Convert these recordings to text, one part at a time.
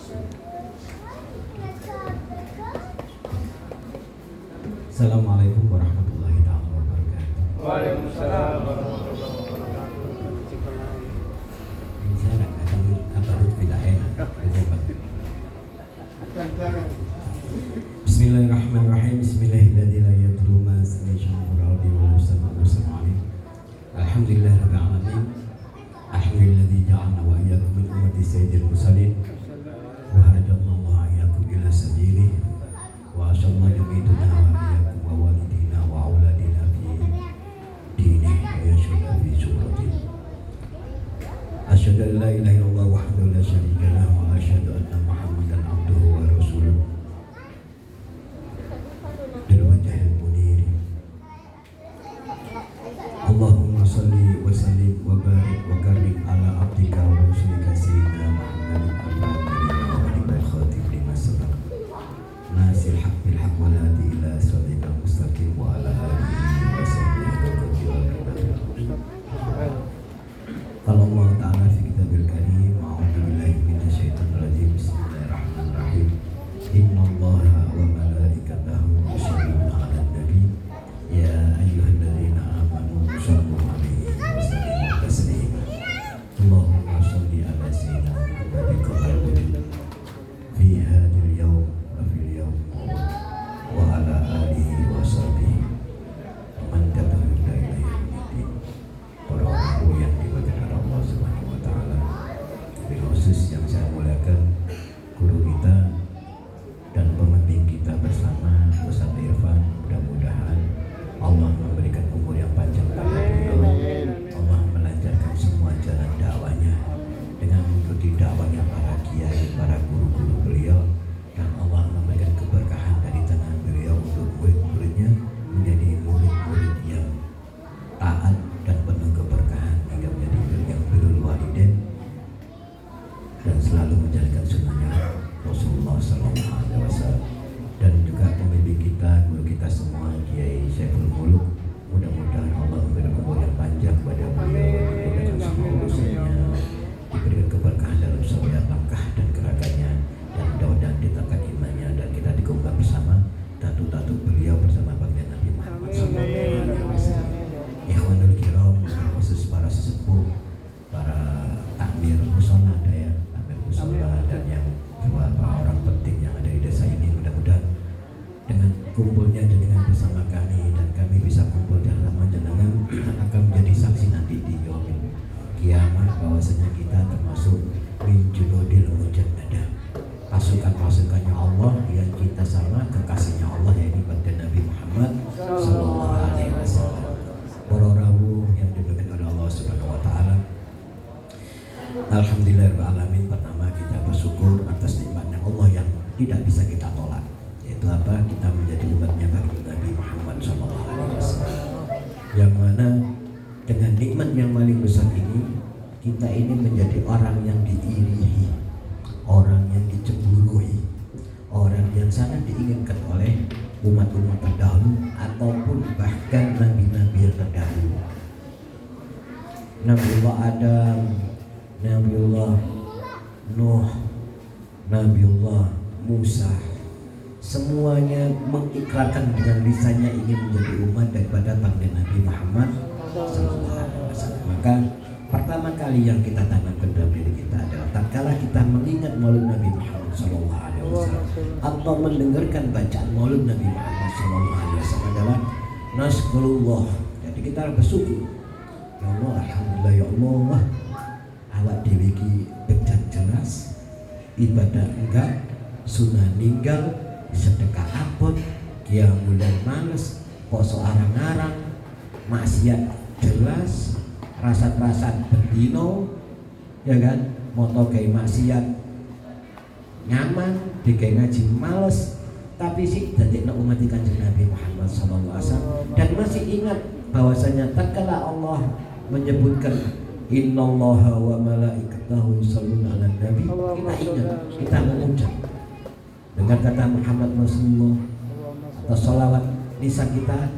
Assalamualaikum warahmatullahi wabarakatuh. Waalaikumsalam warahmatullahi wabarakatuh. Saya nak kata apa itu tidak enak. Bismillahirrahmanirrahim. Bismillahirrahmanirrahim. Alhamdulillahirabbil alamin. Alhamdulilladzi ja'alna wa iyyakum min ummati sayyidil mursalin. Wa hadallahu wa iyyakum ila sabilihi. Wa asyhadu yumituna wa iyyakum wa walidina wa auladina fi dinihi wa yashhadu fi syurati. Asyhadu an la ilaha illallah wahdahu la syarika lahu wa asyhadu anna Muhammadan abduhu wa rasuluh. Bil wajhil munir. Allahumma shalli wa sallim wa barik wa karim ala abdika wa rasulika sayyidina Muhammadin al-Fatihil khatib lima sabaq. Nasir haq bil haq wal hadi ila siratal mustaqim wa ala alihi wa sahbihi. Qala Allah ta'ala fi kitabil karim, a'udzu billahi minasyaitonir rajim. Bismillahirrahmanirrahim. Innallaha wa malaikatahu yusholluna 'alan nabi ya ayyuhalladzina amanu shallu 'alaihi wa sallimu taslima. Allahumma shalli 'ala sayyidina Muhammadin fi hadhil yawm wa fil yawm wa ala alihi wa sahbihi man tabi'ahum ila yaumil para guru yang dimuliakan Allah Subhanahu wa taala. Khusus yang saya muliakan guru kita dan pembimbing kita bersama Ustaz Irfan, mudah-mudahan Allah memberikan umur yang panjang pada beliau. Allah melancarkan semua jalan dakwahnya dengan mengikuti dakwahnya para kiai, para guru-guru beliau, dan Allah memberikan keberkahan dari tangan beliau untuk murid-muridnya menjadi murid-murid yang taat dan penuh keberkahan hingga menjadi yang birrul walidain dan selalu menjalankan sunnahnya Rasulullah SAW. Dan juga pembimbing kita, guru kita semua, Kiai Syaiful Muluk, mudah-mudahan Allah memberikan umur yang panjang kepada beliau, dimudahkan semua urusannya, diberikan keberkahan dalam setiap langkah dan gerakannya, dan mudah-mudahan ditambahkan imannya, dan kita dikumpulkan bersama tatu-tatu beliau bersama baginda Nabi Muhammad SAW. Ikhwanul kiram, khusus para sesepuh, para takmir musola, takmir musola, dan yang para orang penting yang ada di desa ini, mudah-mudahan dengan kumpulnya jenengan bersama kami dan kami bisa kumpul di halaman jenengan akan menjadi saksi nanti di yaumil kiamat bahwasanya kita termasuk min junudil mujannada, pasukan-pasukannya Allah yang kita sama kekasihnya Allah, yaitu baginda Nabi Muhammad sallallahu alaihi wasallam. Para rawuh yang diberkahi oleh Allah Subhanahu wa taala. Alhamdulillahirabbil alamin. Pertama kita bersyukur atas nikmatnya Allah yang tidak bisa kita tolak, yaitu apa? Kita menjadi umatnya baginda Nabi Muhammad sallallahu alaihi wasallam. Yang mana dengan nikmat yang paling besar ini, kita ini menjadi orang yang diirihi, orang yang dicemburui, orang yang sangat diinginkan oleh umat-umat terdahulu ataupun bahkan nabi-nabi yang terdahulu. Nabiullah Adam, Nabiullah Nuh, Nabiullah Musa, semuanya mengikrarkan dengan lisannya ingin menjadi umat daripada baginda Nabi Muhammad SAW. Maka pertama kali yang kita tanamkan dalam diri kita adalah tatkala kita mengingat Maulid Nabi Muhammad SAW atau mendengarkan bacaan Maulid Nabi Muhammad SAW adalah naskurullah. Jadi kita harus bersyukur. Ya Allah, alhamdulillah ya Allah, awak dewi ki bejan jelas, ibadah enggak, sunah ninggal, sedekah abot, qiyamul lail males, poso arang-arang, maksiat jelas, rasa-rasa bendino, ya kan, moto kayak maksiat nyaman, dikai ngaji males, tapi sih dadekno umat Kanjeng Nabi Muhammad SAW. Dan masih ingat bahwasanya tatkala Allah menyebutkan innallaha wa malaikatahu yusholluna 'alan nabi, kita ingat, kita mengucap dengan kata Muhammad Rasulullah atau sholawat, lisan kita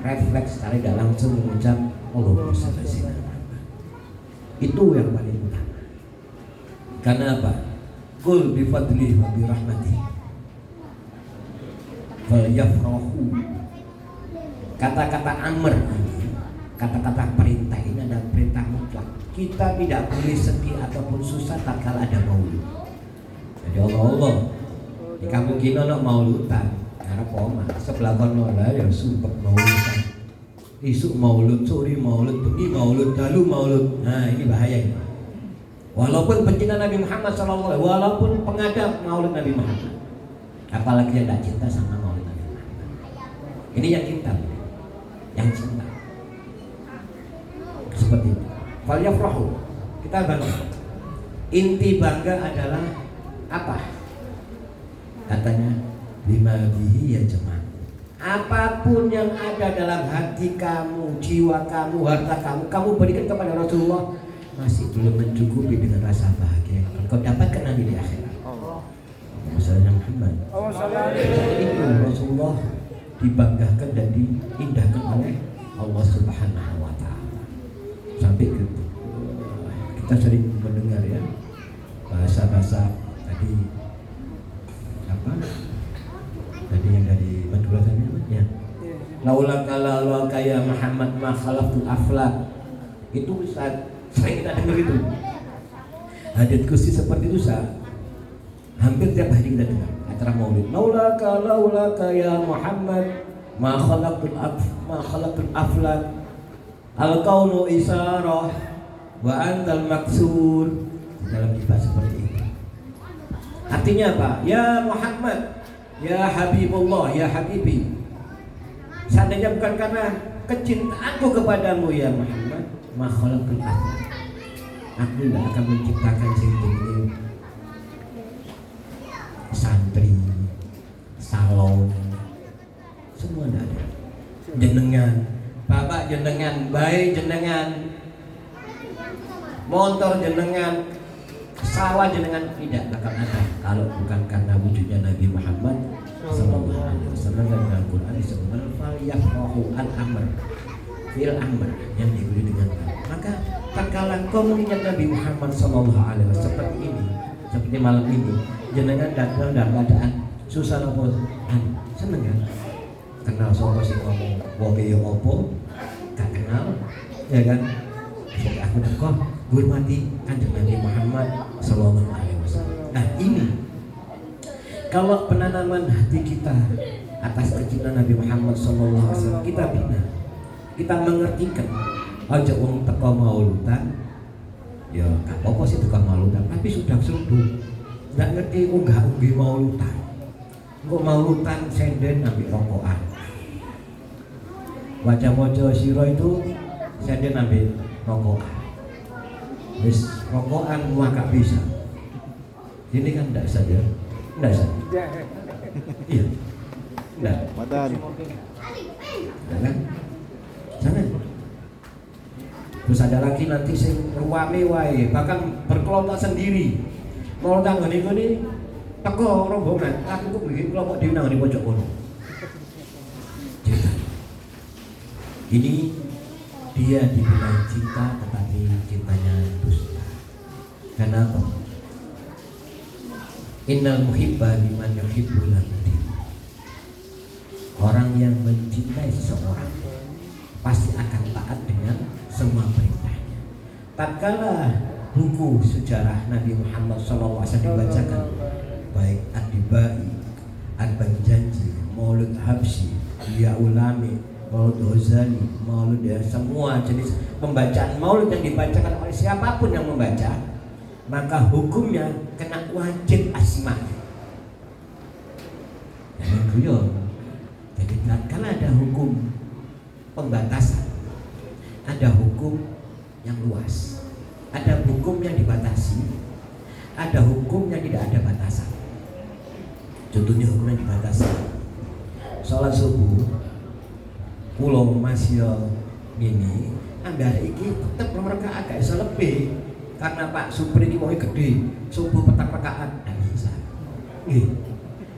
refleks secara tidak langsung mengucap Allahumma shalli ala Muhammad. Itu yang paling utama. Karena apa? Qul bi fadlihi wa bi rahmatihi falyafrahu. Kata-kata amr ini, kata-kata perintah ini adalah perintah mutlak. Kita tidak boleh sedih ataupun susah tatkala ada maulud. Jadi Allah di kampung kita nak mauludan, karena poma sebelah kono lah ya sumpah mauludan. Isuk maulud, sore maulud, bengi maulud, dalu maulud. Nah ini bahaya ini. Walaupun pencinta Nabi Muhammad SAW, walaupun pengadap maulud Nabi Muhammad, apalagi yang tidak cinta sama maulud Nabi Muhammad. Ini yang cinta, yang cinta. Seperti itu. Falyafrahu. Kita bangga. Inti bangga adalah apa? Katanya bima bihi ya jemaah. Apapun yang ada dalam hati kamu, jiwa kamu, harta kamu, kamu berikan kepada Rasulullah, masih belum mencukupi dengan rasa bahagia yang kau dapatkan nanti di akhirat. Masalahnya Muhammad. Itu Rasulullah dibanggakan dan diindahkan oleh Allah Subhanahu wa Ta'ala. Sampai gitu. Kita sering mendengar ya bahasa-bahasa tadi apa? Tadi yang dari Madura tadi ya. Laula kala ya Muhammad ma khalaqtul aflak. Itu sering kita dengar itu. Hadits kursi seperti itu hampir tiap hari kita dengar acara maulid. Laula ya Muhammad ma khalaqtul aflak. Al-kaunu isarah wa antal maksur. Dalam kitab seperti itu. Artinya apa? Ya Muhammad, ya Habibullah, ya Habibi. Seandainya bukan karena kecintaanku kepadamu ya Muhammad, ma khalaqtul aflak. Aku tidak akan menciptakan ini santri, salon, semua tidak ada. Jenengan, bapak jenengan, bayi jenengan, motor jenengan, sawah jenengan tidak akan ada kalau bukan karena wujudnya Nabi Muhammad sallallahu alaihi wasallam. Dan dalam Quran disebutkan falyafrahu al-amr fil amr, yang diberi dengan maka tatkala kau mengingat Nabi Muhammad sallallahu alaihi wasallam seperti ini, seperti malam ini, jenengan datang dalam keadaan susah apa seneng kan? Kenal sapa sing ngomong woke yo opo gak kenal ya kan? Jadi aku kok hormati kanjeng Nabi Muhammad sallallahu alaihi wasallam. Nah ini kalau penanaman hati kita atas kecintaan Nabi Muhammad sallallahu alaihi wasallam kita bina, kita mengertikan aja wong teko mauludan ya gak apa-apa sih teko mauludan, tapi sudah subuh nggak ngerti unggah-unggi mauludan. Kok mauludan senden ambil rokokan, wajah-wajah siro itu senden ambil rokokan. Wis rokokan muak gak bisa. Ini kan tidak saja, tidak saja. Iya, tidak. Madan. Jangan, jangan. Terus ada lagi nanti sing ruame wae, bahkan berkelompok sendiri. Mau tanggung ini teko rombongan, aku kok bikin kelompok di nang di pojok kono. Ini dia dibilang cinta tetapi cintanya dusta. Kenapa? Innal muhibba liman yuhibbu lahu. Orang yang mencintai seseorang pasti akan taat dengan semua perintahnya. Tatkala buku sejarah Nabi Muhammad SAW dibacakan, baik Ad-Dibai, Al-Banjanji, Maulud Habsyi, Ya Ulami, Maulud Ghazali, Maulud ya, semua jenis pembacaan maulud yang dibacakan oleh siapapun yang membaca, maka hukumnya kena wajib asma. Jangan guyon. Jadi tatkala ada hukum pembatasan, ada hukum yang luas, ada hukum yang dibatasi, ada hukum yang tidak ada batasan. Contohnya hukum yang dibatasi, sholat subuh pulau masih ini anggar iki tetap mereka agak bisa lebih karena Pak Supri ini mau gede subuh petang rakaat tidak bisa.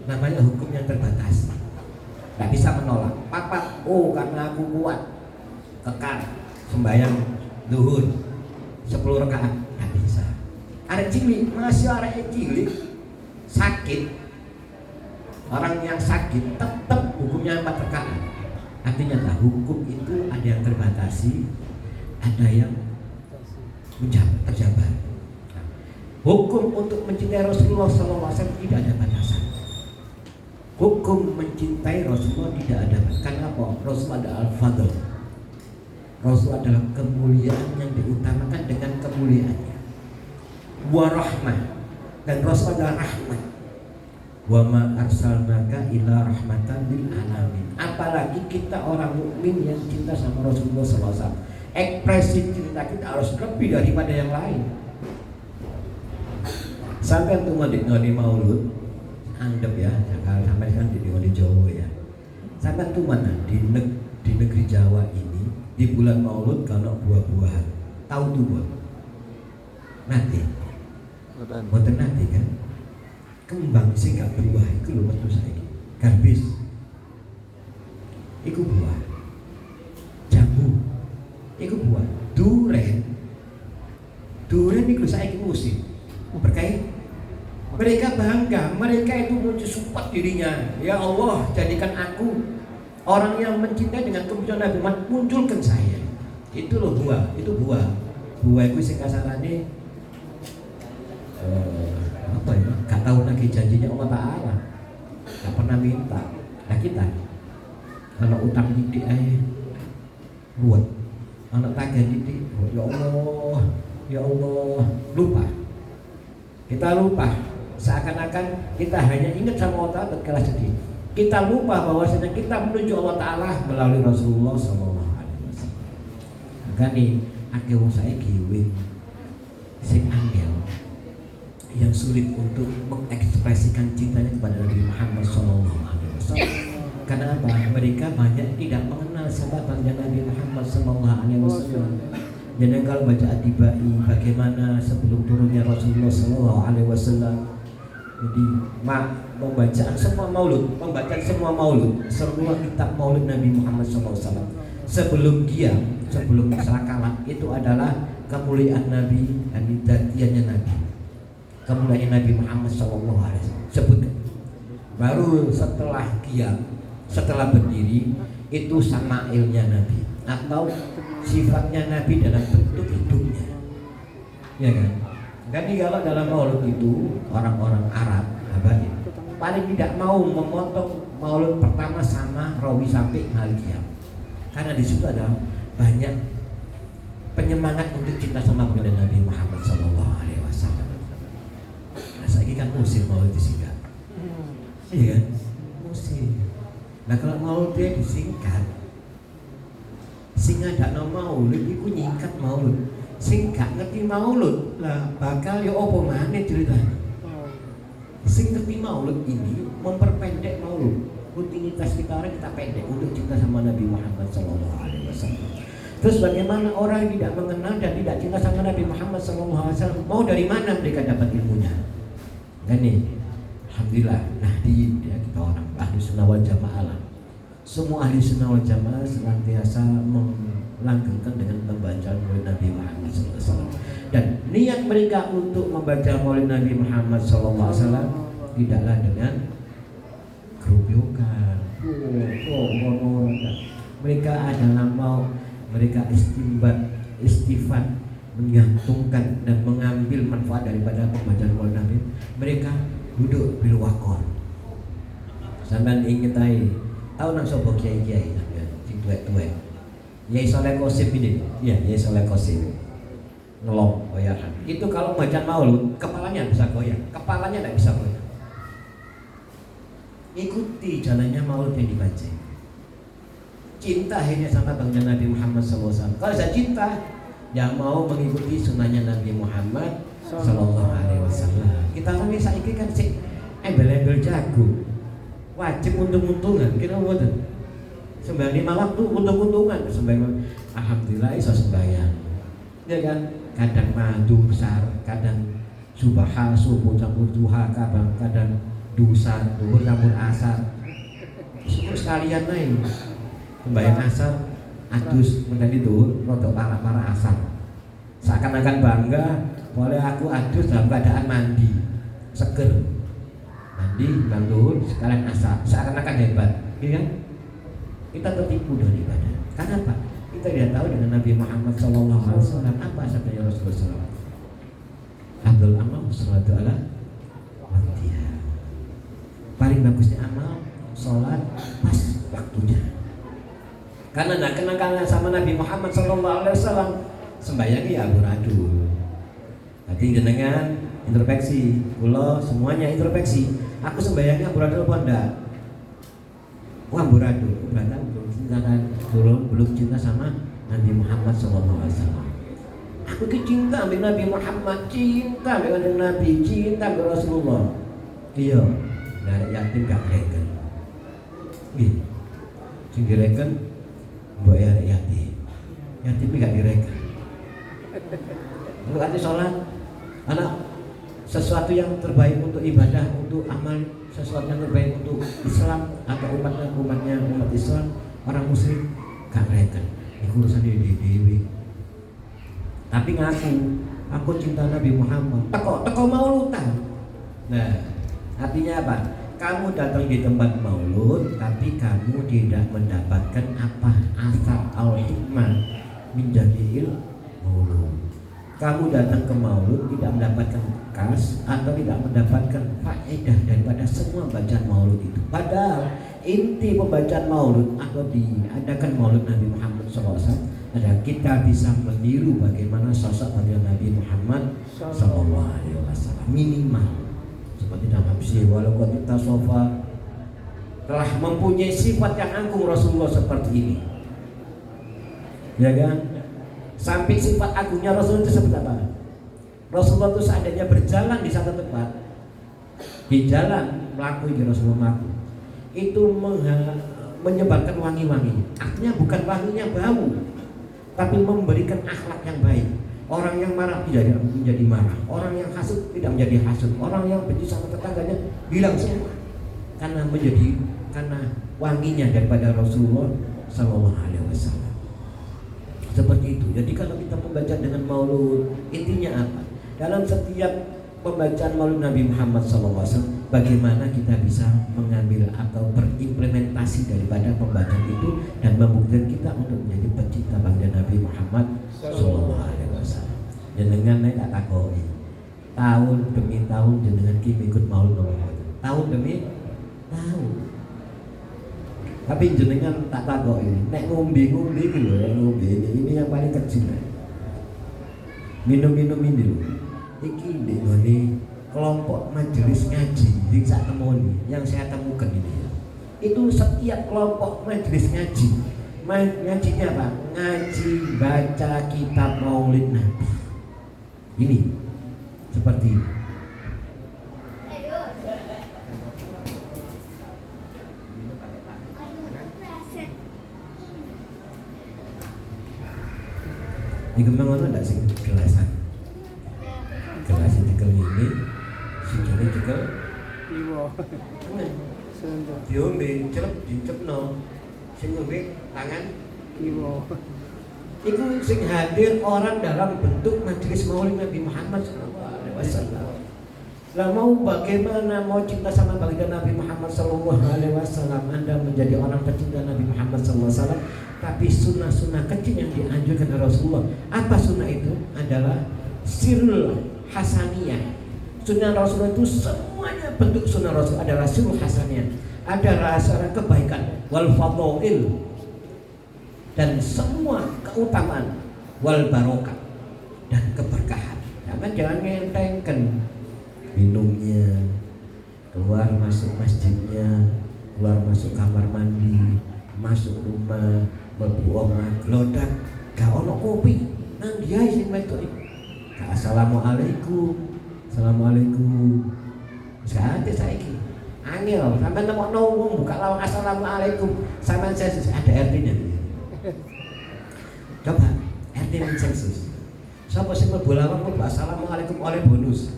Namanya hukum yang terbatas, tidak bisa menolak. Papat, oh karena aku kuat kekal sembahyang duhur 10 rakaat tidak bisa. Arek cilik masih arek cilik sakit, orang yang sakit tetap hukumnya 4 rakaat. Artinya hukum itu ada yang terbatasi, ada yang terjabar. Hukum untuk mencintai Rasulullah SAW tidak ada batasan. Hukum mencintai Rasulullah tidak ada batasan. Karena apa? Rasul adalah al-fadl. Rasul adalah kemuliaan yang diutamakan dengan kemuliaannya. Wa rahmah, dan Rasul adalah rahmat. Wa ma arsalnaka illa rahmatan lil alamin. Apalagi kita orang mukmin yang cinta sama Rasulullah SAW, ekspresi cinta kita harus lebih daripada yang lain. Sampai tuh ngodi maulud, anggap ya, kalau sampai kan di Jawa ya. Sampai tuh mana di negeri Jawa ini di bulan maulud kalau buah-buahan, tahu tuh buat nanti, buatan nanti kan, kembang sih gak buah, itu loh waktu saya garbis, itu buah, jambu, itu buah, duren itu saya musim. Berkait mereka bangga, mereka itu muncul support dirinya. Ya Allah, jadikan aku orang yang mencintai dengan kemuliaan Nabi Muhammad, munculkan saya. Itu loh buah, itu buah. Buah itu sing kasarane apa ya? Gak tahu lagi janjinya Allah Taala. Gak pernah minta. Nah kita kalau utang didik buat anak tagih didik, ya Allah, lupa. Kita lupa, seakan-akan kita hanya ingat sama Allah Ta'ala tatkala sedih. Kita lupa bahwasanya kita menuju Allah Ta'ala melalui Rasulullah SAW. Maka nih, akeh wong saiki sing angel yang sulit untuk mengekspresikan cintanya kepada Nabi Muhammad SAW. Karena apa? Mereka banyak tidak mengenal sahabatnya Nabi Muhammad SAW. Dan kalau baca Adibai bagaimana sebelum turunnya Rasulullah SAW, jadi pembacaan semua maulud, semua kitab maulud Nabi Muhammad SAW sebelum masyarakat itu adalah kemuliaan Nabi dan datiannya Nabi, kemuliaan Nabi Muhammad SAW sebutkan. Baru setelah berdiri itu sama'ilnya Nabi atau sifatnya Nabi dalam bentuk hidupnya, ya kan? Jadi kalau dalam maulud itu orang-orang Arab paling tidak mau memotong maulud pertama sama rawi sampai Malikiyah, karena di situ ada banyak penyemangat untuk cinta sama Nabi Muhammad SAW. Nah, saya kan musim maulud disingkat, iya kan? Musim. Nah kalau maulud dia disingkat, sing ada maulud iku nyingkat maulud. Sing gak ngerti maulud lah bakal ya opo maneh ceritanya. Sing ngerti maulud ini memperpendek maulud. Rutinitas kita orang kita pendek untuk cinta sama Nabi Muhammad SAW. Terus bagaimana orang yang tidak mengenal dan tidak cinta sama Nabi Muhammad SAW, mau dari mana mereka dapat ilmunya? Kan nih, alhamdulillah Nahdien ya, kita orang ahli sunnah wal jamaah lah. Semua ahli sunnah wal jamaah senantiasa melanggengkan dengan membaca maulid Nabi Muhammad SAW. Dan niat mereka untuk membaca maulid Nabi Muhammad SAW tidaklah dengan kerubukan. Mereka adalah mereka istighfar, menggantungkan dan mengambil manfaat daripada pembacaan maulid Nabi. Mereka duduk bil waqar. Sampeyan ingin tahu nang sapa kiai-kiai sing tuwek-tuwek. Yai Saleh Qasim ini, ya Yai Saleh Qasim ngelong goyang. Itu kalau baca maulud kepalanya bisa goyang, kepalanya tidak bisa goyang. Ikuti jalannya maulud yang dibaca. Cinta hanya sama bangsa Nabi Muhammad SAW. Kalau saya cinta, yang mau mengikuti sunnahnya Nabi Muhammad SAW. Kita kan bisa ikan sih, embel-embel jago, wajib untung-untungan, kita buatan. Sembahyang 5 waktu untung-untungan, sembahyang alhamdulillah iso sembahyang. Ya kan? Kadang madu besar, kadang subaha subuh campur duha, kadang dusa duhur campur asar. Semua sekalian naik. Sembahyang asar adus menjadi duhur, rodok para asar. Seakan-akan bangga, boleh aku adus dalam keadaan mandi, seger. Mandi, bangun, sekarang asar, seakan-akan hebat, ya kan? Kita tertipu dengan ibadah. Kenapa? Kita tidak tahu dengan Nabi Muhammad SAW apa sabdanya Rasulullah SAW. Abdul amal salatu ala waktiha. Paling bagusnya amal sholat pas waktunya. Karena tidak kenal sama Nabi Muhammad SAW, sembahyangnya ya amburadul. Nanti jenengan introspeksi, kula semuanya introspeksi. Aku sembahyangnya amburadul apa enggak? Amburadul. Berarti belum cinta sama Nabi Muhammad SAW. Aku cinta dengan Nabi Muhammad, cinta dengan Nabi, cinta dengan Rasulullah. Iya, dari yatim gak reken. Iya, sing direken mbok ya yatim. Yatim gak direken. Berarti sholat, anak sesuatu yang terbaik untuk ibadah, untuk amal, sesuatu yang terbaik untuk Islam atau umat Islam, orang Muslim gak reken. Itu urusan dewi. Tapi aku cinta Nabi Muhammad. Teko maulutan. Nah, artinya apa? Kamu datang di tempat maulud, tapi kamu tidak mendapatkan apa asal al-hikmah menjadi maulud. Kamu datang ke maulud tidak mendapatkan kas atau tidak mendapatkan faedah daripada semua bacaan maulud itu. Padahal inti pembacaan maulud atau diadakan maulud Nabi Muhammad SAW adalah kita bisa meniru bagaimana sosok Nabi Muhammad SAW minimal seperti dalam hadis walau kita sofa telah mempunyai sifat yang agung Rasulullah seperti ini, ya kan? Samping sifat agungnya Rasulullah itu seperti apa? Rasulullah itu seandainya berjalan di satu tempat, di jalan melaku Rasulullah melaku itu menyebarkan wangi-wangi. Artinya bukan wanginya bau, tapi memberikan akhlak yang baik. Orang yang marah tidak menjadi marah, orang yang hasud tidak menjadi hasud, orang yang benci sama tetangganya hilang semua. Karena wanginya daripada Rasulullah SAW. Seperti itu. Jadi kalau kita membaca dengan maulud, intinya apa? Dalam setiap pembacaan maulud Nabi Muhammad SAW, bagaimana kita bisa mengambil atau berimplementasi daripada pembacaan itu dan membuktikan kita untuk menjadi pecinta baginda Nabi Muhammad SAW. Jenengan naik tak takoi tahun demi tahun jenengan ki ikut maulud tahun demi tahun. Tapi jenengan tak takoi nek ngombe gitu loh, ngombe ini yang paling kecil. Minum ini loh. Iki ini kelompok majelis ngaji yang saya temui, yang saya temukan ini. Itu setiap kelompok majelis ngaji, ngajinya apa? Ngaji baca kitab Maulid Nabi. Ini seperti ini. Ini kemana ada sih gelasan? Gelas cekel ini, sejone cekel iwo. Diombe celep dicepno. Sing ngombe tangan iwo. Iku sing hadir orang dalam bentuk majelis maulid Nabi Muhammad SAW. Lah mau bagaimana mau cinta sama baginda Nabi Muhammad SAW, Anda menjadi orang pecinta Nabi Muhammad SAW, tapi sunnah-sunnah kecil yang dianjurkan oleh Rasulullah. Apa sunnah itu? Adalah sirrul hasaniyah. Sunnah Rasulullah itu semuanya bentuk sunnah Rasul adalah sirrul hasaniyah. Ada rasa kebaikan wal fadhail dan semua keutamaan wal barokah dan keberkahan. Jangan ngentengkan minumnya, keluar masuk masjidnya, keluar masuk kamar mandi, masuk rumah, mlebu omah glodak, gak ono kopi, nang dia sing wedok iki. Assalamualaikum. Assalamualaikum. Sakit saiki. Angel, sampean nemokno wong buka lawang assalamualaikum, sampean sensus ada RT-nya. Coba RT sensus. Sapa sing mlebu lawang mlebu assalamualaikum oleh bonus.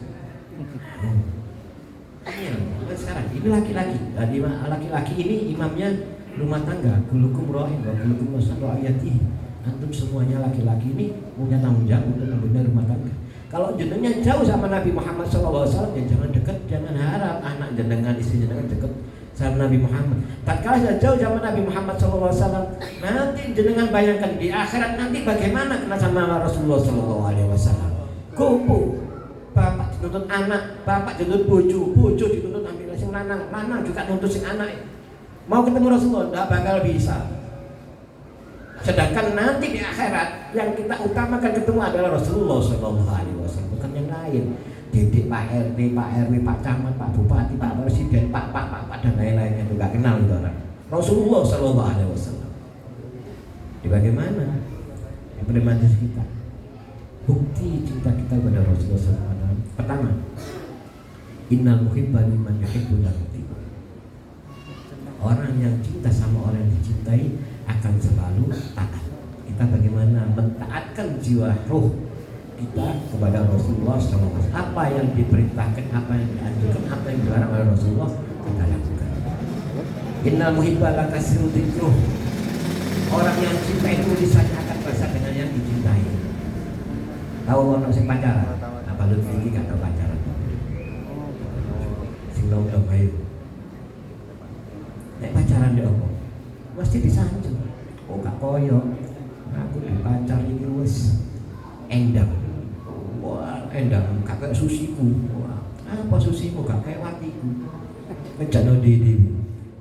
Angel, sekarang ini laki-laki. Laki-laki ini imamnya rumah tangga, kulukum ro'in wa kulukum mas'al ayati. Antum semuanya laki-laki ini punya tanggung jawab untuk membina rumah tangga. Kalau jenengan jauh sama Nabi Muhammad SAW, ya jangan dekat, jangan harap anak jenengan, istri jenengan dekat sama Nabi Muhammad. Tatkala sudah jauh sama Nabi Muhammad SAW, nanti jenengan bayangkan di akhirat nanti bagaimana kena sama Rasulullah SAW. Kupu, bapak dituntut anak, bapak dituntut bojo, bojo dituntut ambil sing lanang, lanang juga nuntut sing anak. Mau ketemu Rasulullah, tidak bakal bisa. Sedangkan nanti di akhirat yang kita utamakan ketemu adalah Rasulullah SAW, bukan yang lain. Didik Pak RT, Pak RW, Pak Camat, Pak Bupati, Pak Presiden, Pak dan lain-lainnya juga kenal itu orang. Rasulullah SAW. Di bagaimana? Yang pragmatis kita. Bukti cinta kita kepada Rasulullah SAW. Pertama, innal muhibba liman yuhibbu lahu. Orang yang cinta sama orang yang dicintai akan selalu taat. Kita bagaimana mentaatkan jiwa roh kita kepada Rasulullah SAW. Apa yang diperintahkan, apa yang dianjurkan, apa yang dilarang oleh Rasulullah, kita lakukan. Innal muhibba lakasirul dzikruh. Orang yang cinta itu lisannya akan basah dengan yang dicintai. Tahu orang sing pacaran? Apa lu iki gak tau pacaran? Sing dong ayo. Nek pacaran dia apa? Mesti disanjung. Oh gak koyo. Aku dipacar iki wis endang. Wah, endang gak kayak susiku. Wah, apa susimu gak kayak watiku. Ngejano dhewe.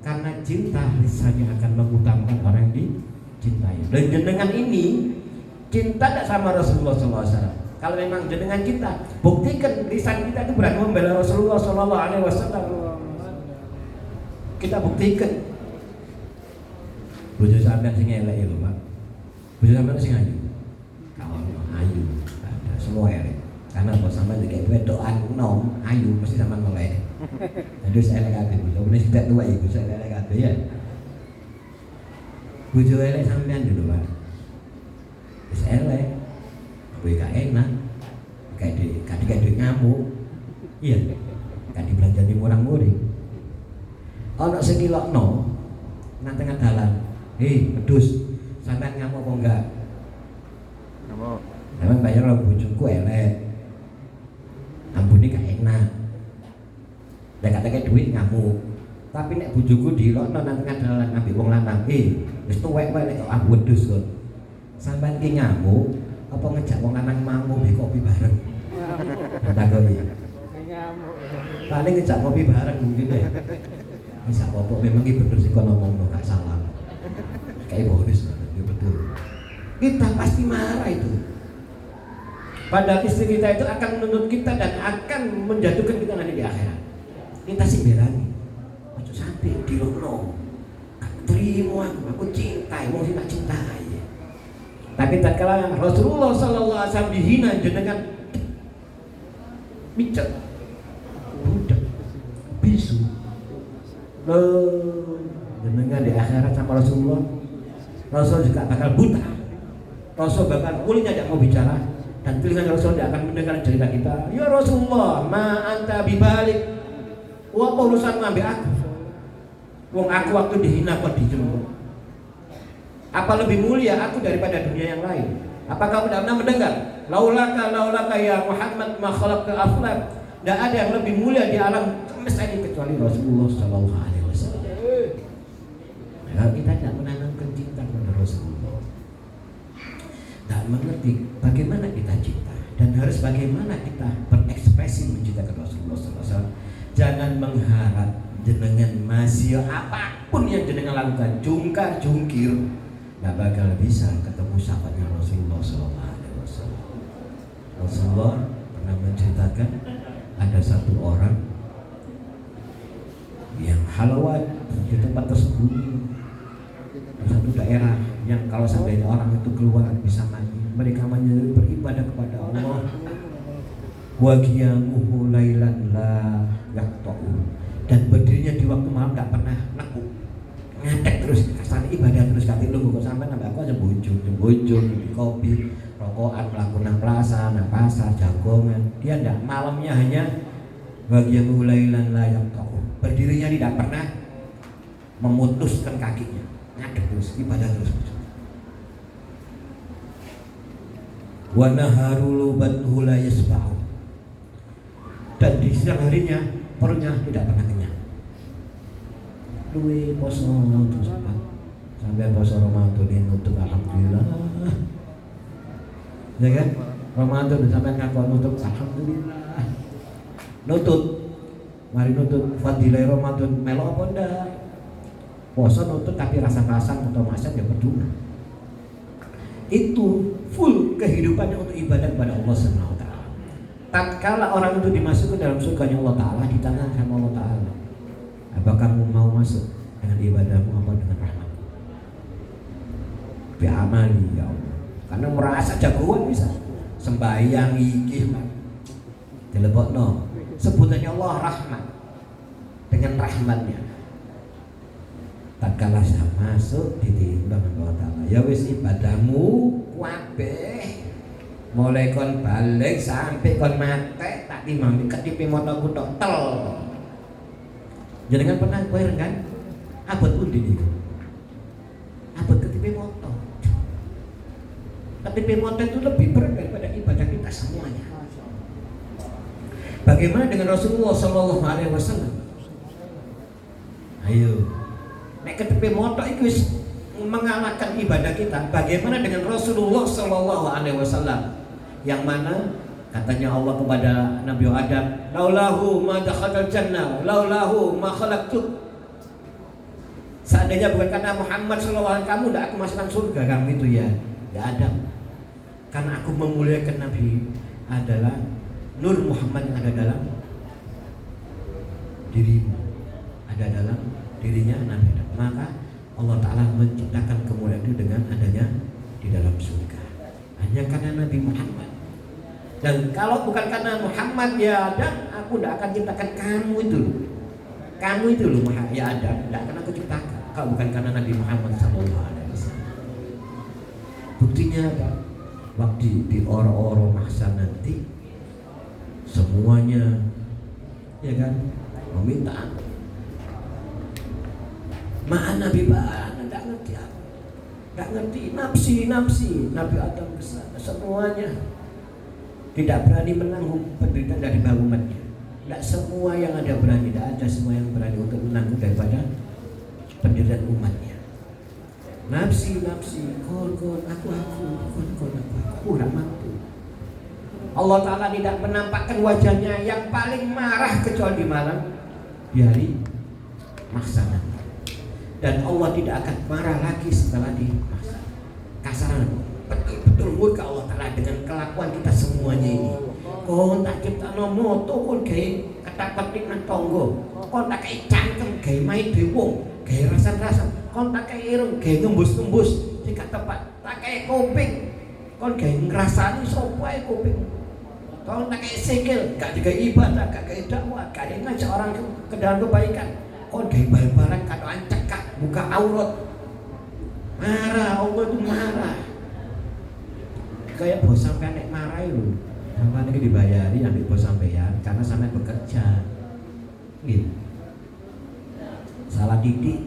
Karena cinta lisannya akan mengutamakan orang yang dicintai. Dan jenengan ini cinta tak sama Rasulullah SAW. Kalau memang jenengan cinta, buktikan lisan kita itu berani membela Rasulullah SAW. Kita buktikan. Bojo sampean sing elek lho, Pak. Bojo sampean sing ayu. Kalau ayu, ada semua elek. Karena bos sampean iki wedokan nom ayu mesti sampean melek. Jadi saya elek kabeh. Bojo wis tidak tua iku saya elek kabeh ya. Bojo elek sampean dulu, Pak. Wis elek. Kowe gak enak. Kayak duit ngamuk. Iya. Kan dibelanjani murang-muring. Ono sing kilokno nang tengah dalan. Pedus, sampean ngamuk apa enggak? Ngamuk. Sampean bayar lo bojoku elek. Ambune gak enak. Lah kate duit ngamuk. Tapi nek bojoku dilokno nang tengah dalan ambek wong lanang, wis tuwek wae nek aku wedhus kok. Sampean ki ngamuk apa ngejak wong lanang mangu mbek kopi bareng? Takoni. Ngamuk. Paling ngejak kopi bareng mungkin ya. Wis apa memang iki bener sing kono ngomong gak salah. Kayak bonus ya betul. Kita pasti marah itu. Padahal istri kita itu akan menuntut kita dan akan menjatuhkan kita nanti di akhirat. Kita sih berani. Ojo sampai dilokno. Terima aku cintai, mau sih tak cintai. Tapi tatkala Rasulullah SAW dihina jenengan micet, budak, bisu. Jenengan di akhirat sama Rasulullah, Rasul juga bakal buta. Rasul bakal kulitnya tidak mau bicara dan telinga Rasul tidak akan mendengar cerita kita. Ya Rasulullah, ma anta bibalik. Apa urusan ngambil aku? Wong aku waktu dihina kok dijemput. Apa lebih mulia aku daripada dunia yang lain? Apa kamu tidak pernah mendengar? Laulaka ya Muhammad ma khalaqta aflak. Tidak ada yang lebih mulia di alam semesta ini kecuali Rasulullah Sallallahu Alaihi Wasallam. Kalau kita tidak menanamkan cinta kepada Rasulullah, tidak mengerti bagaimana kita cinta dan harus bagaimana kita berekspresi mencintai Rasulullah Sallallahu Alaihi Wasallam. Jangan mengharap jenengan masih apapun yang jenengan lakukan jungkar jungkir nggak bakal bisa ketemu sahabatnya Rasulullah Sallallahu Alaihi Wasallam. Rasulullah pernah menceritakan ada satu orang yang halawat di tempat tersembunyi di satu daerah yang kalau seandainya orang itu keluar bisa mati. Mereka beribadah kepada Allah. Wa qiyamuhu lailan la yaqta'u. Dan berdirinya di waktu malam tidak pernah nekuk. Ngadek terus kasar ibadah terus kate lu kok sampean nambah aku aja bojong di kopi, rokokan, melakukan plaza, nang pasar, jagongan. Dia ndak malamnya hanya bagian mulailan layak tahu. Berdirinya tidak pernah memutuskan kakinya. Ngadek terus ibadah terus. wa naharul bathu la yasba'u. Dan di siang harinya perutnya tidak pernah kenyang. Luwe poso terus sampai poso Ramadan ini nutup alhamdulillah. Ya kan? Ramadan sampai ngakon nutup alhamdulillah. Nutut mari nutut fadilah Ramadan melok apa ndak? Poso nutut tapi rasa-rasan atau masak ya percuma. Itu full kehidupannya untuk ibadah kepada Allah Subhanahu wa taala. Tatkala orang itu dimasukkan dalam surganya Allah taala, ditanya sama Allah taala, apakah kamu mau masuk dengan ibadahmu apa dengan rahmat? Bi amali ya Allah. Karena merasa jagoan bisa sembahyang iki dilebokno. Sebutannya Allah rahmat. Dengan rahmatnya. Tatkala saya masuk ditimbang Allah taala. Ya wis ibadahmu kabeh. Mulai kon balik sampai kon mate tak timbang ketipe motoku tok tel. Jenengan pernah kowe kan? Abot pundi niku? Abot ketipe moto. Ketipe moto itu lebih berat daripada ibadah kita semuanya. Bagaimana dengan Rasulullah Shallallahu Alaihi Wasallam? Ayo, nek ketipe moto itu mengalahkan ibadah kita. Bagaimana dengan Rasulullah Shallallahu Alaihi Wasallam? Yang mana katanya Allah kepada Nabi Adam, laulahu ma dakhalal jannah, laulahu ma khalaqtuk. Seandainya bukan karena Muhammad sallallahu alaihi wasallam, kamu tidak aku masukkan surga kamu itu ya Adam. Karena aku memuliakan Nabi adalah Nur Muhammad yang ada dalam dirimu, ada dalam dirinya Nabi Adam. Maka Allah Ta'ala menciptakan kemuliaan itu dengan adanya di dalam surga. Hanya karena Nabi Muhammad. Dan kalau bukan karena Muhammad ya Adam, aku tidak akan ciptakan kamu itu. Kamu itu loh ya Adam, tidak akan aku ciptakan. Kalau bukan karena Nabi Muhammad SAW. Buktinya apa? Waktu di oro-oro mahsyar nanti semuanya ya kan meminta maaf Nabi Pak, tidak ngerti apa, tidak ngerti nafsi Nabi Adam kesana semuanya tidak berani menanggung penderitaan dari umatnya. Tidak semua yang ada berani, tidak ada semua yang berani untuk menanggung daripada penderitaan umatnya. Nafsi, kon aku tidak mampu. Allah Ta'ala tidak menampakkan wajahnya yang paling marah kecuali di malam di hari mahsyar. Dan Allah tidak akan marah lagi setelah di mahsyar. Kasaran betul murka Allah Ta'ala dengan kelakuan kita semuanya ini. Kon tak ciptano moto kon gawe ketak-ketik nang tangga. Kon tak kei cangkem gawe main dewong, gawe rasa-rasa. Kon tak kei irung gawe ngembus-ngembus jika tepat. Tak kei kuping kon gawe ngrasani sapa ae kuping. Kon tak kei sikil gak digawe ibadah, gak gawe dakwah, gak ngajak orang ke dalam kebaikan. Kon gawe bal-balan katokan cekak buka aurat. Marah, Allah itu marah. Kayak bos sampean nek marah lho. Sampean iki dibayari ambek bos sampean karena sampean bekerja. Nggih. Salah didik.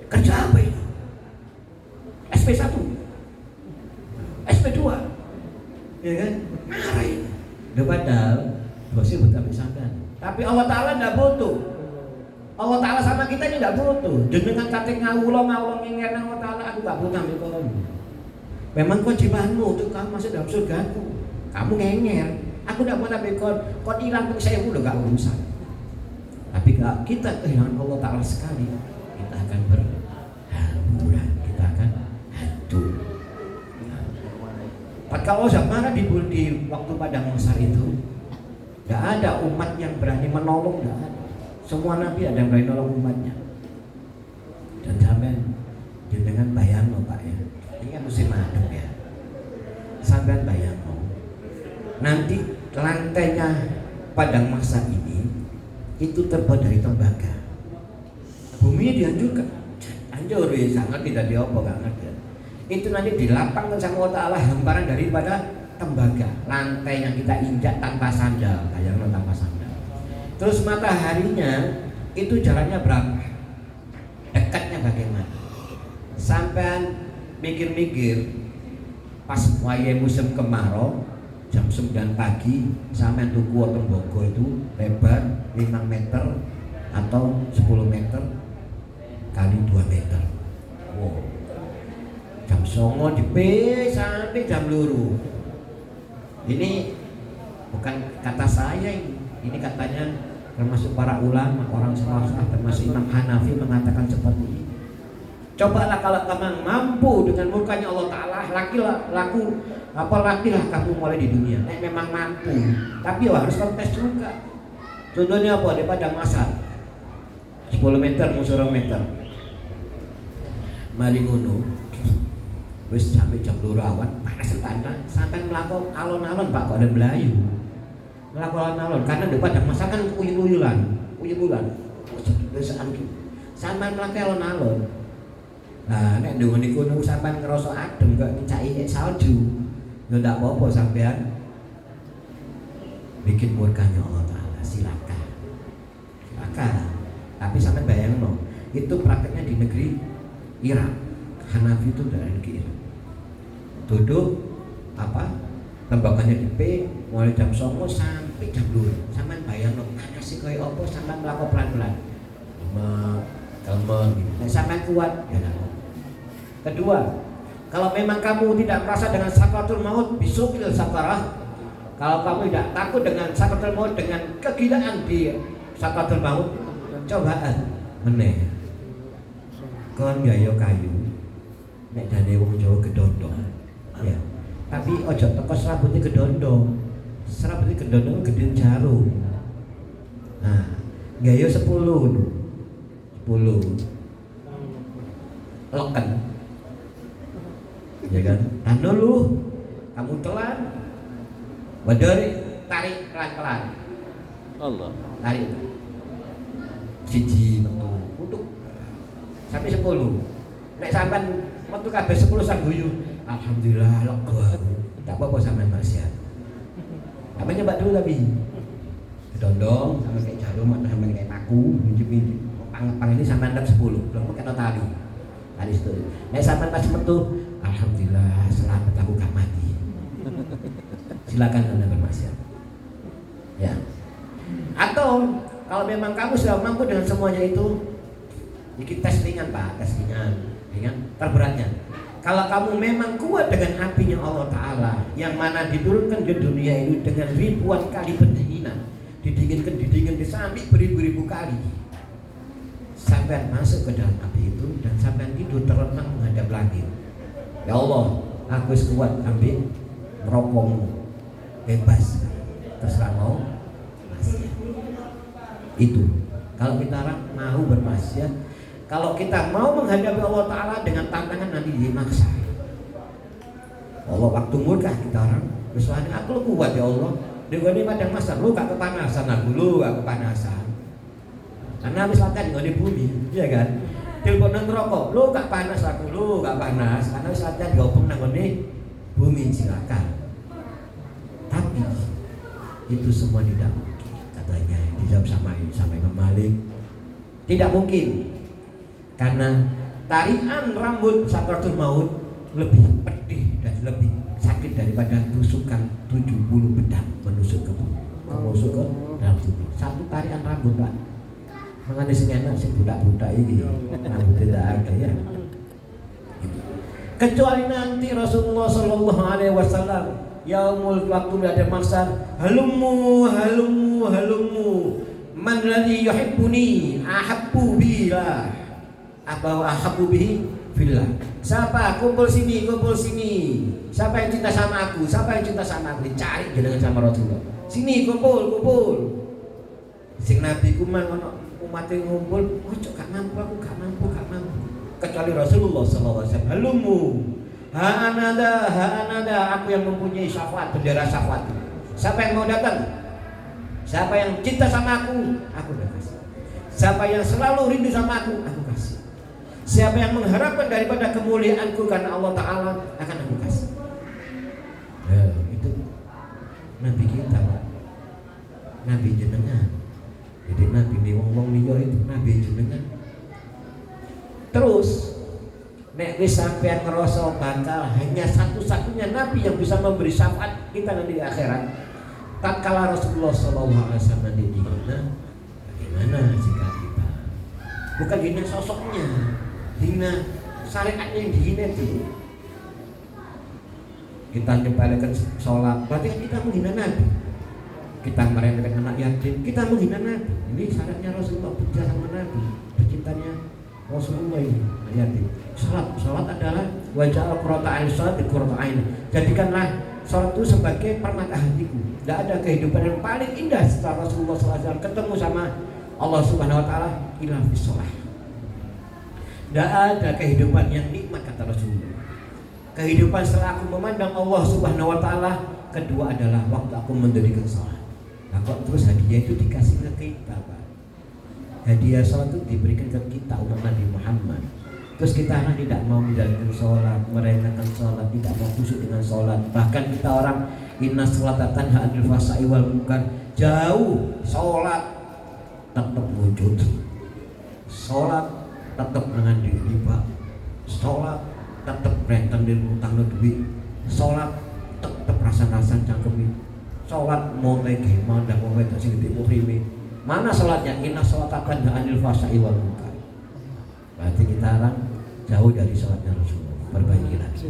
Kerja apa itu? SP1. SP2. Ya kan? Marah itu. Udah padahal bosnya butuh ambek sampean. Tapi Allah Ta'ala enggak butuh. Allah Ta'ala sama kita ini enggak butuh. Jenengan kate ngawula ngenger nang Allah Ta'ala aku enggak butuh ambek kowe. Memang kewajibanmu untuk kamu masuk dalam surgaku. Kamu ngenger. Aku tidak mau nabi kau hilang saya udah gak urusan. Tapi kalau kita kehilangan Allah Ta'ala sekali, kita akan berhamburan, kita akan hancur. Kalau zaman di waktu padang mahsyar itu, gak ada umat yang berani menolong, gak ada. Semua nabi ada yang berani menolong umatnya. Dan sampai dengan bayang loh Pak ya. Ini kan musim adem ya. Sampai bayang nanti lantainya padang mahsyar ini itu terbuat dari tembaga. Bumi dihancurkan, hancur ya, sangat tidak diopo gak ngerti. Itu nanti dilapangkan sama Allah Ta'ala hamparan daripada tembaga. Lantai yang kita injak tanpa sandal, bayangkan tanpa sandal. Terus mataharinya itu jaraknya berapa? Dekatnya bagaimana? Sampai mikir-mikir pas wayahe musim kemarau jam 9 pagi sampean tuku tembaga itu lebar 5 meter atau 10 meter kali 2 meter. Wow. Jam 09 sampai jam 2. Ini bukan kata saya ini katanya termasuk para ulama, orang salaf, termasuk Imam Hanafi mengatakan seperti ini. Cobalah kalau kamu mampu dengan murkanya Allah Ta'ala, lakilah kamu mulai di dunia. Memang mampu, tapi harus kontes juga. Contohnya apa? Di padang masar 10 meter musuh 2 meter. Mari ngono. Wis sampai jam 2 awan panas tenan, sampai melakukan alon-alon Pak kok ada Melayu. Melakukan alon karena di padang masar kan uyun-uyulan. Sampai melakukan alon-alon. Nah, nek ndonga niku sampean ngerasa adem kok ngicaki salju. Ya ndak apa-apa sampean bikin murkanya Allah Ta'ala, silakan. Tapi sampean bayangno, itu prakteknya di negeri Irak. Hanafi itu dari negeri Irak. Duduk tembakanya di P mulai jam 09 sampai jam 2. Sampean bayangno panas sih koyo apa sampean mlaku pelan-pelan. Kalem gitu. Nek sampean kuat ya ndak. Kedua, kalau memang kamu tidak merasa dengan sakaratul maut bisukil sakarah, kalau kamu tidak takut dengan sakaratul maut, dengan kegilaan di sakaratul maut, cobaan meneh kon gayo kayu nek dane wong Jawa gedondong ya, tapi ojo teko serabutnya gedondong. Serabutnya gedondong gede jarum. Nah, gayo 10 leken ya kan, lu kamu telan badari tarik pelan-pelan Allah tarik siji untuk sampai 10 nek sampean metu kabeh 10 sang guyu alhamdulillah lega tak apa-apa sampean maksiat apa nyoba dulu tapi dondong sama kayak jarum sama kayak paku minjem pang ini sampean ndap 10 belum kena tali itu nek sampean pas metu alhamdulillah selamat aku gak mati. Silakan Anda bermaksiat. Ya. Atau kalau memang kamu sudah mampu dengan semuanya itu, ini tes ringan Pak, tes ringan terberatnya. Kalau kamu memang kuat dengan apinya Allah Ta'ala yang mana diturunkan ke dunia ini dengan ribuan kali pendinginan, didinginkan sampai beribu-ribu kali, sampai masuk ke dalam api itu dan sampai tidur terlentang menghadap langit. Ya Allah, aku kuat ambil merokokmu bebas terserah mau maksiat. Itu kalau kita mau bermaksiat, kalau kita mau menghadapi Allah Ta'ala dengan tantangan nanti dimaksa. Allah waktu murka kita orang misalnya aku kuat ya Allah dengan ini padang masar lu gak kepanasan, lu gak kepanasan karena misalkan di bumi ya kan, teleponan rokok, lu gak panas aku, lu gak panas karena misalkan diopong nanggone bumi, silakan. Tapi itu semua tidak mungkin katanya, dijawab sama Imam Malik tidak mungkin karena tarian rambut sakaratul maut lebih pedih dan lebih sakit daripada tusukan 70 pedang menusuk ke dalam tubuh. Satu tarian rambut Pak mengenai sing enak sing budak-budak ini rambut tidak ada ya. Kecuali nanti Rasulullah Sallallahu Alaihi Wasallam yaumul waktu ada maksar halummu man ladzi yuhibbuni ahabbu billah atau ahabbu bihi fillah. Siapa kumpul sini siapa yang cinta sama aku, dicari jenengan sama Rasulullah. Sini kumpul sing nabi kuman ono umat ngumpul ojo gak mampu aku gak mampu kecuali Rasulullah sallallahu alaihi wasallam halummu ha anada aku yang mempunyai syafaat, bendera syafaat. Siapa yang mau datang, siapa yang cinta sama aku udah kasih. Siapa yang selalu rindu sama aku kasih. Siapa yang mengharapkan daripada kemuliaanku karena Allah Ta'ala akan aku kasih. Ya, itu Nabi kita Pak, Nabi jenengan. Jadi Nabi ini wong liya itu Nabi jenengan. Terus Nek wis sampean ngerasa bakal hanya satu-satunya nabi yang bisa memberi syafaat kita nanti di akhirat. Tatkala Rasulullah sallallahu alaihi wasallam dihina, bagaimana jika kita bukan hina sosoknya, hina syariatnya yang dihina itu. Kita nyepelekan sholat, berarti kita menghina nabi. Kita meremehkan anak yatim, kita menghina nabi. Ini syaratnya Rasulullah berjaya sama nabi, bercintanya Rasulullah ini yatim. Salat adalah wajah al-Qur'an salat di Qur'an. Jadikanlah salat itu sebagai permata hatiku. Tidak ada kehidupan yang paling indah setelah Rasulullah SAW ketemu sama Allah Subhanahu Wa Taala illa fi shalah. Tidak ada kehidupan yang nikmat kata Rasulullah. Kehidupan setelah aku memandang Allah Subhanahu Wa Taala, kedua adalah waktu aku mendirikan salat. Nah kok terus hadiah itu dikasih ke kita, Pak? Hadiah salat itu diberikan ke kita umat Nabi Muhammad. Terus kita orang tidak mau menjalankan sholat, meremehkan sholat, tidak mau khusyuk dengan sholat. Bahkan kita orang inna sholata tanha 'anil fahsya'i wal munkar. Jauh sholat tetap wujud, sholat tetap dengan riba, sholat tetap renten di utang duit, sholat tetap rasa-rasa cangkemi, sholat mau naik gimana dan mau naik sing dimukrimi. Mana sholatnya? Inna sholata tanha 'anil fahsya'i wal munkar. Berarti kita orang jauh dari sholatnya Rasulullah. Perbaiki lagi.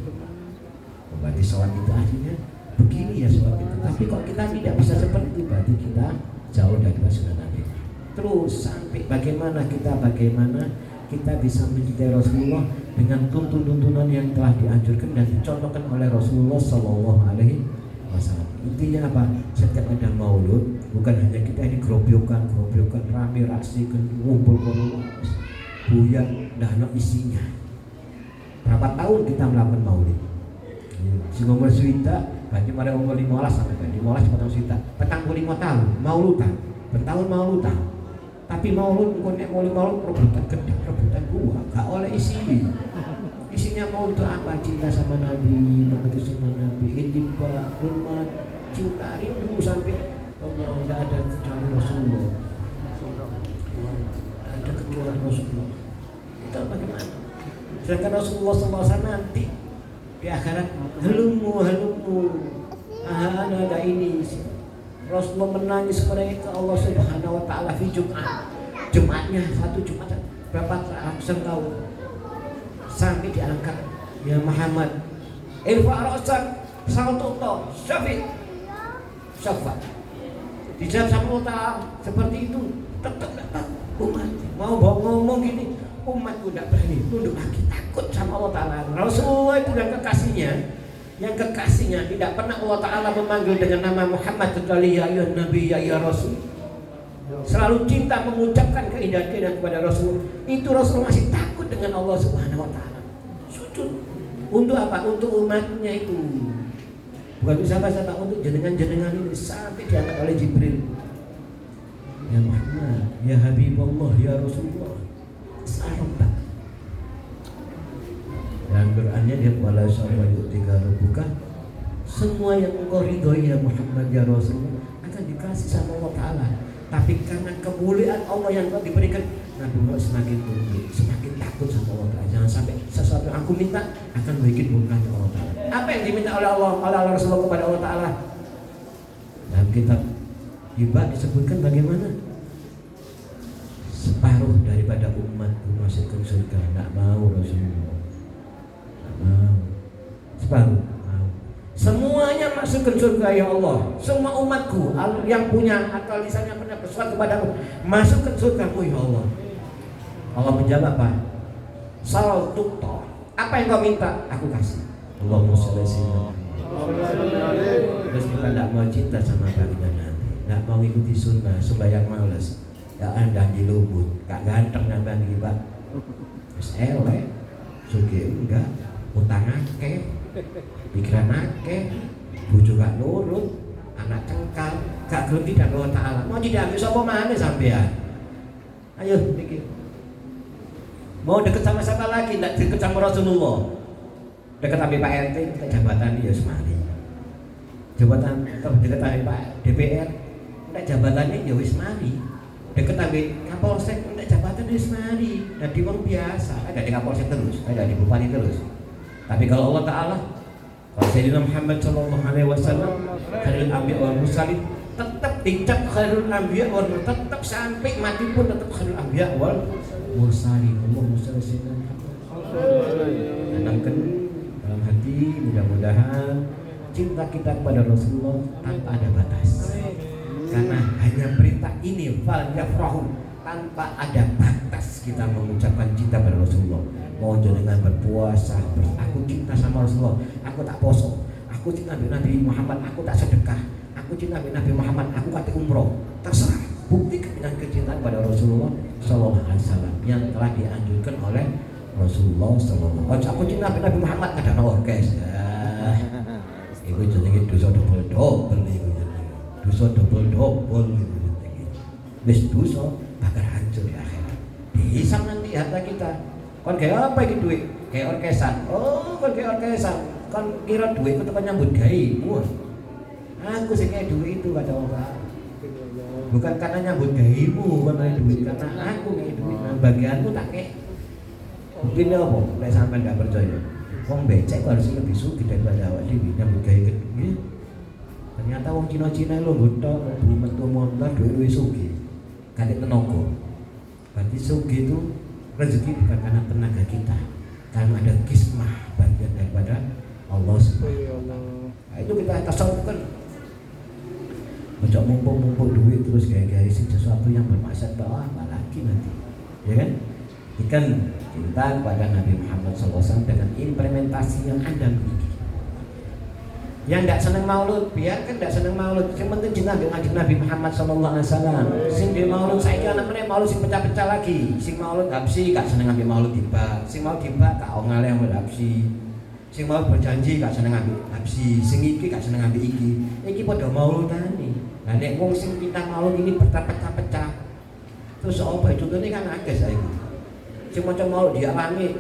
Berarti sholat itu aslinya begini ya sholat itu. Tapi kok kita tidak bisa seperti itu, berarti kita jauh dari sunnah Nabi. Terus sampai bagaimana kita bisa mencintai Rasulullah dengan tuntunan yang telah dianjurkan dan dicontohkan oleh Rasulullah Sallallahu Alaihi Wasallam. Intinya apa? Setiap ada maulud, bukan hanya kita ini gerobyokan rame raksi ngumpul buyar dah no isinya. Berapa tahun kita melakukan maulid? Si umur swita, berarti pada umur 15 sampai 15 potong swita. Petang 5 tahun mauludan, bertahun mauludan. Tapi maulud bukan nek maulud rebutan gede, rebutan gua, gak oleh isinya maulud itu apa? Cinta sama Nabi, mengerti sama Nabi, intibah, hormat, cinta rindu sampai Allah tidak ada kecuali Rasulullah. Ada kecuali Rasulullah. Itu bagaimana? Sedangkan Rasulullah SAW nanti di akhirat halumu ada ini. Rasulullah menangis kepada itu Allah Subhanahu Wa Taala di Jumatnya satu Jumat berapa ratusan tahun sampai diangkat ya Muhammad irfa ra'sak saututo syafa dijawab sama Allah Taala seperti itu tetap umat mau ngomong gini umatku tidak berani tunduk lagi takut sama Allah Ta'ala. Rasulullah itu yang kekasihnya tidak pernah Allah Ta'ala memanggil dengan nama Muhammad kecuali ya Nabi ya Rasul. Selalu cinta mengucapkan keindahan kepada Rasul. Itu Rasul masih takut dengan Allah Subhanahu Wa Ta'ala. Sujud untuk apa? Untuk umatnya itu. Bukan bisa untuk jenengan ini sampai diangkat oleh Jibril. Ya Muhammad, ya Habibullah, ya Rasulullah. Sarabak. Dan Qur'annya dia wala syarwa yu'tika rabbuka. Semua yang engkau ridhoi ya Muhammad ya Rasulullah akan dikasih sama Allah Ta'ala. Tapi karena kemuliaan Allah yang telah diberikan, Nabi Muhammad semakin tunduk, semakin takut sama Allah Ta'ala. Jangan sampai sesuatu yang aku minta akan bikin murkanya Allah Ta'ala. Apa yang diminta oleh Allah Rasulullah kepada Allah Ta'ala? Dalam kitab Hibah disebutkan bagaimana separuh daripada umatku masuk ke surga. Tidak mau Rasulullah, tidak mau. Separuh mau. Semuanya masuk ke surga ya Allah. Semua umatku yang punya akal lisan yang pernah bersuara kepada aku masuk ke surgamu ya Allah. Allah menjawab apa? Sal tukto. Apa yang kau minta aku kasih. Allahumma sholli alaihi. Terus kita tidak mau cinta sama baginda Nabi, tidak mau ikuti sunnah, sembahyang malas. Ya anda di lubut, gak ganteng nambah nih Pak. Terus elek, sugih enggak, utang akeh, pikiran akeh, bojo gak nurut, anak cengkal, gak gelem tidak Allah Ta'ala. Mau diambil sapa maneh sampean? Ayo pikir. Mau deket sama siapa lagi? Tidak deket sama Rasulullah. Deket sama Pak RT, kita jabatan dia semari. Jabatan deket sama Pak DPR, kita jabatannya ya wis mari. Deket ambil Kapolsek minta jabatan wis mari dadi wong biasa, dadi kapolsek terus, dadi bupati terus. Tapi kalau Allah Taala, kalau Sayyidina Muhammad sallallahu alaihi wasallam khairul anbiya wal mursalin, tetap dicap khairul anbiya wal mursalin, tetap sampai mati pun tetap khairul anbiya wal mursalin. Allahumma shalli ala sayyidina Muhammad. Tanamkan dalam hati, mudah-mudahan cinta kita kepada Rasulullah tanpa ada batas. Karena hanya perintah ini fal yafrahu, tanpa ada batas kita mengucapkan cinta pada Rasulullah. Mau jenengan berpuasa, aku cinta sama Rasulullah, aku tak poso. Aku cinta Nabi Muhammad, aku tak sedekah. Aku cinta Nabi Muhammad, aku kata umroh. Terserah, buktikan dengan kecintaan pada Rasulullah Sallallahu Alaihi Wasallam yang telah dianjurkan oleh Rasulullah Sallallahu Alaihi Wasallam. Aku cinta Nabi Muhammad, ada orkes. Iku jenenge dosa double iku jenenge. Dosa double gitu jenenge. Wis dosa bakal hancur di akhirat. Dihisab nanti harta kita. Kon gawe apa iki duit? Gawe orkesan. Oh, kon gawe orkesan. Kon kira duit itu kan nyambut gawe. Aku sing gawe duit itu kata Allah. Bukan karena nyambut gawe-mu, karena duit, karena aku gawe duit. Nah, bagianmu tak kek. Buktinya apa? Nek sampean gak percaya. Wong becek harus lebih sugih daripada awak dhewe nyambut gawe gedhe. Ternyata wong Cina-Cina lho gotok belum metu montar dhewe wis sugih. Kadek tenaga. Berarti sugih itu rezeki bukan karena tenaga kita, karena ada kismah bagian daripada Allah Subhanahu wa taala. Nah, itu kita tasawufkan. Ojo mumpung duit terus gaya-gaya sesuatu yang bermaksud bahwa apalagi nanti. Ya kan? Ikan cinta kepada Nabi Muhammad SAW dengan implementasi yang Anda miliki. Yang tidak senang maulud, biarkan tidak senang maulud. Yang penting cinta dengan Nabi Muhammad SAW. Sing di maulud, saya kira namanya maulud sing pecah-pecah lagi. Sing maulud habsi, gak seneng ambil maulud tiba. Sing maulud tiba, gak ngale yang berhabsi. Sing maulud berjanji, gak seneng ambil habsi. Sing iki gak seneng ambil iki. Iki pada mauludan nih. Nah, nek wong sing kita maulud ini pecah-pecah. Terus apa itu kan akeh saiki. Sing maca maulud dialami.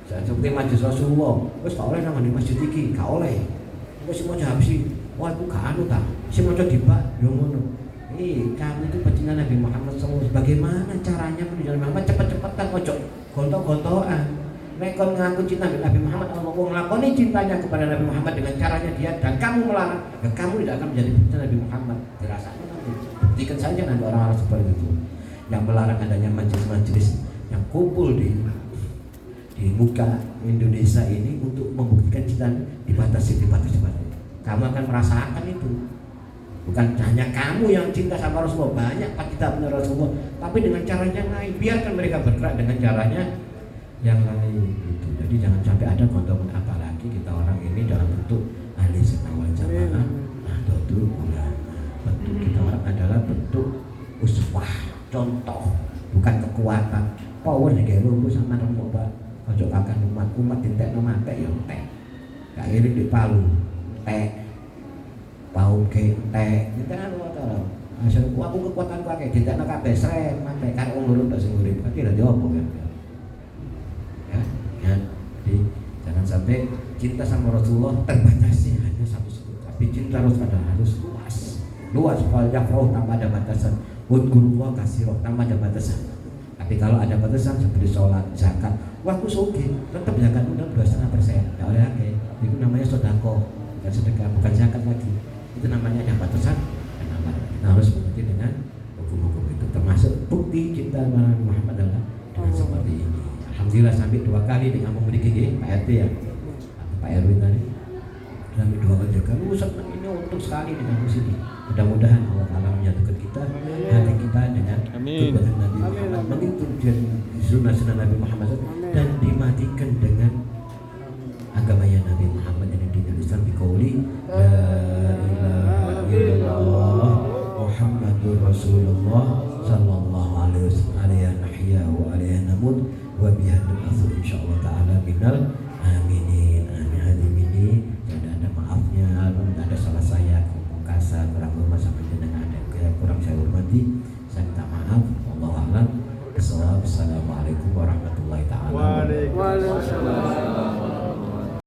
Seperti majelis Rasulullah, wis gak oleh nang di masjid iki, gak oleh. Wis maca habsi, wah aku gak anu ta. Sing maca dibak yo ngono. Kamu itu pecinta Nabi Muhammad SAW. Bagaimana caranya menjadi Muhammad cepet-cepetan ojo gontok-gontokan. Nek kon ngaku cinta Nabi Muhammad, Allah wong nglakoni cintanya kepada Nabi Muhammad dengan caranya dia dan kamu melarang, dan kamu tidak akan menjadi pecinta Nabi Muhammad. Dirasakan nanti. Buktikan saja nanti orang-orang seperti itu yang melarang adanya majelis-majelis yang kumpul di muka Indonesia ini untuk membuktikan cinta dibatasi. Kamu akan merasakan itu. Bukan hanya kamu yang cinta sama Rasulullah, banyak kita punya Rasulullah, tapi dengan caranya yang lain. Biarkan mereka bergerak dengan caranya yang lain gitu. Jadi jangan sampai ada kondoman, apalagi kita orang ini dalam bentuk ahli sunnah wal jamaah, nahdlatul ulama. Bentuk kita orang adalah bentuk uswah, contoh, bukan kekuatan. Power nek lu sama nang mbok ojo akan umat ditekno mate ya entek. Gak irit di Palu. Tek. Pau ke tek. Kita kan wae. Asal aku kekuatan akeh ditekno kabeh srem mate karo wong loro tok sing urip. Berarti lha opo kan? Ya. Jadi jangan sampai cinta sama Rasulullah terbatasi hanya satu sudut. Tapi cinta Rasulullah harus luas. Fal yafrah tanpa ada batasan. Wadkurullah katsira tanpa ada batasan. Tapi kalau ada batasan seperti sholat, zakat, waktu sugih, tetap zakat udah 2,5%. Tidak oleh lagi. Itu namanya sodako, bukan sedekah, bukan zakat lagi. Itu namanya ada batasan. Nah, harus mengerti dengan hukum-hukum itu. Termasuk bukti cinta Nabi Muhammad adalah dengan seperti ini. Alhamdulillah sampai 2 kali dengan memiliki Pak RT ya, Pak Erwin tadi. Sampai 2 kali juga. Ustaz ini untuk sekali dengan musik. Mudah-mudahan Allah Taala menyatukan kita, hati kita dengan kebenaran Nabi Muhammad, mengikuti sunnah Nabi Muhammad dan dimatikan dengan agamanya Nabi Muhammad yang dituliskan di qauli la ilaha illallah Muhammadur Rasulullah sallallahu alaihi wasallam alaihi nahya wa alaihi namut wa biha nab'atsu insyaallah taala minal